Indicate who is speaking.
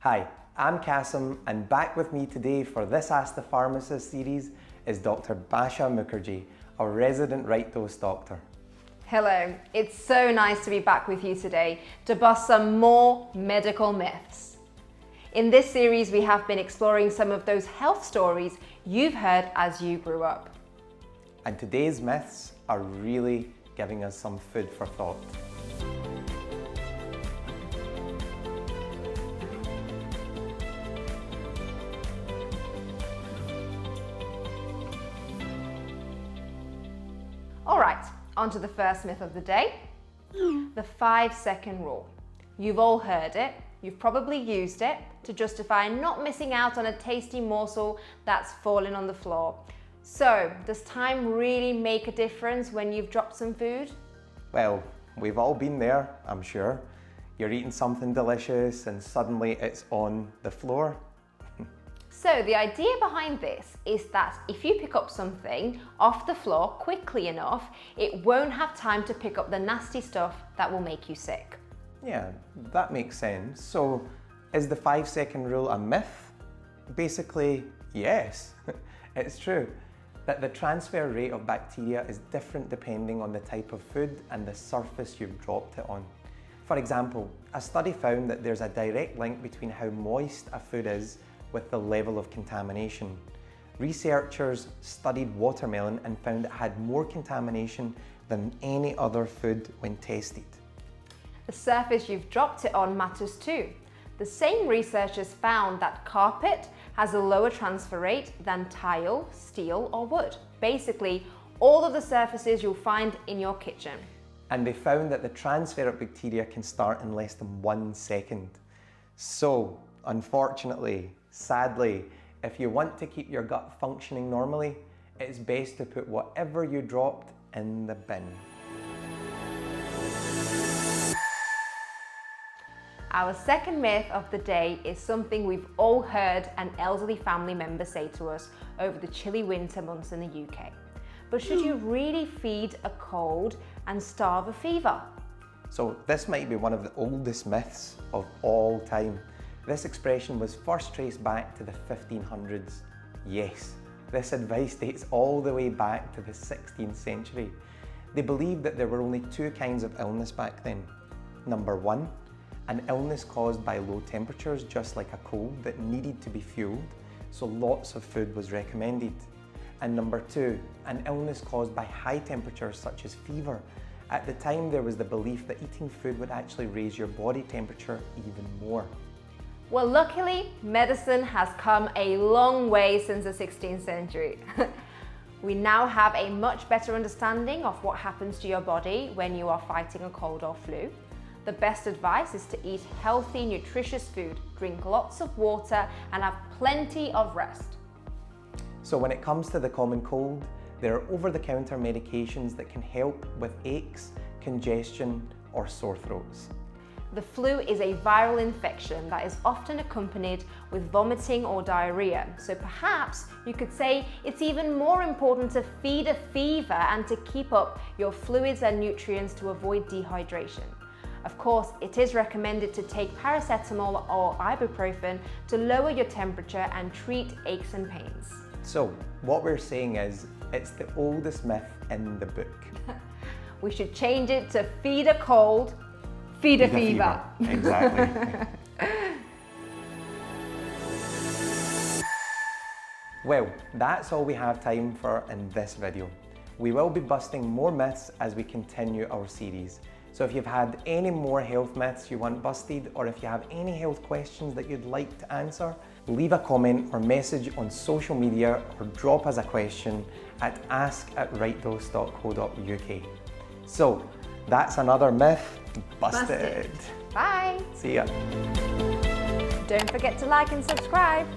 Speaker 1: Hi, I'm Kasim, and back with me today for this Ask the Pharmacist series is Dr Bhasha Mukherjee, our resident Rightdose doctor.
Speaker 2: Hello, it's so nice to be back with you today to bust some more medical myths. In this series, we have been exploring some of those health stories you've heard as you grew up.
Speaker 1: And today's myths are really giving us some food for thought.
Speaker 2: All right, on to the first myth of the day, the 5-second rule. You've all heard it, you've probably used it to justify not missing out on a tasty morsel that's fallen on the floor. So, does time really make a difference when you've dropped some food?
Speaker 1: Well, we've all been there, I'm sure. You're eating something delicious and suddenly it's on the floor.
Speaker 2: So the idea behind this is that if you pick up something off the floor quickly enough, it won't have time to pick up the nasty stuff that will make you sick.
Speaker 1: Yeah, that makes sense. So, is the 5-second rule a myth? Basically, yes. It's true that the transfer rate of bacteria is different depending on the type of food and the surface you've dropped it on. For example, a study found that there's a direct link between how moist a food is with the level of contamination. Researchers studied watermelon and found it had more contamination than any other food when tested.
Speaker 2: The surface you've dropped it on matters too. The same researchers found that carpet has a lower transfer rate than tile, steel or wood. Basically, all of the surfaces you'll find in your kitchen. And
Speaker 1: they found that the transfer of bacteria can start in less than 1 second. So, unfortunately, sadly, if you want to keep your gut functioning normally, it's best to put whatever you dropped in the bin.
Speaker 2: Our second myth of the day is something we've all heard an elderly family member say to us over the chilly winter months in the UK. But should you really feed a cold and starve a fever?
Speaker 1: So this might be one of the oldest myths of all time. This expression was first traced back to the 1500s. Yes, this advice dates all the way back to the 16th century. They believed that there were only 2 kinds of illness back then. Number 1, an illness caused by low temperatures, just like a cold, that needed to be fueled, so lots of food was recommended. And number 2, an illness caused by high temperatures, such as fever. At the time, there was the belief that eating food would actually raise your body temperature even more.
Speaker 2: Well, luckily, medicine has come a long way since the 16th century. We now have a much better understanding of what happens to your body when you are fighting a cold or flu. The best advice is to eat healthy, nutritious food, drink lots of water, and have plenty of rest.
Speaker 1: So when it comes to the common cold, there are over-the-counter medications that can help with aches, congestion, or sore throats.
Speaker 2: The flu is a viral infection that is often accompanied with vomiting or diarrhea. So perhaps you could say it's even more important to feed a fever and to keep up your fluids and nutrients to avoid dehydration. Of course, it is recommended to take paracetamol or ibuprofen to lower your temperature and treat aches and pains.
Speaker 1: So what we're saying is, it's the oldest myth in the book.
Speaker 2: We should change it to feed a cold, feed a fever.
Speaker 1: Exactly. Well, that's all we have time for in this video. We will be busting more myths as we continue our series. So if you've had any more health myths you want busted, or if you have any health questions that you'd like to answer, leave a comment or message on social media or drop us a question at ask@rightdose.co.uk. So that's another myth busted.
Speaker 2: Bye.
Speaker 1: See ya.
Speaker 2: Don't forget to like and subscribe.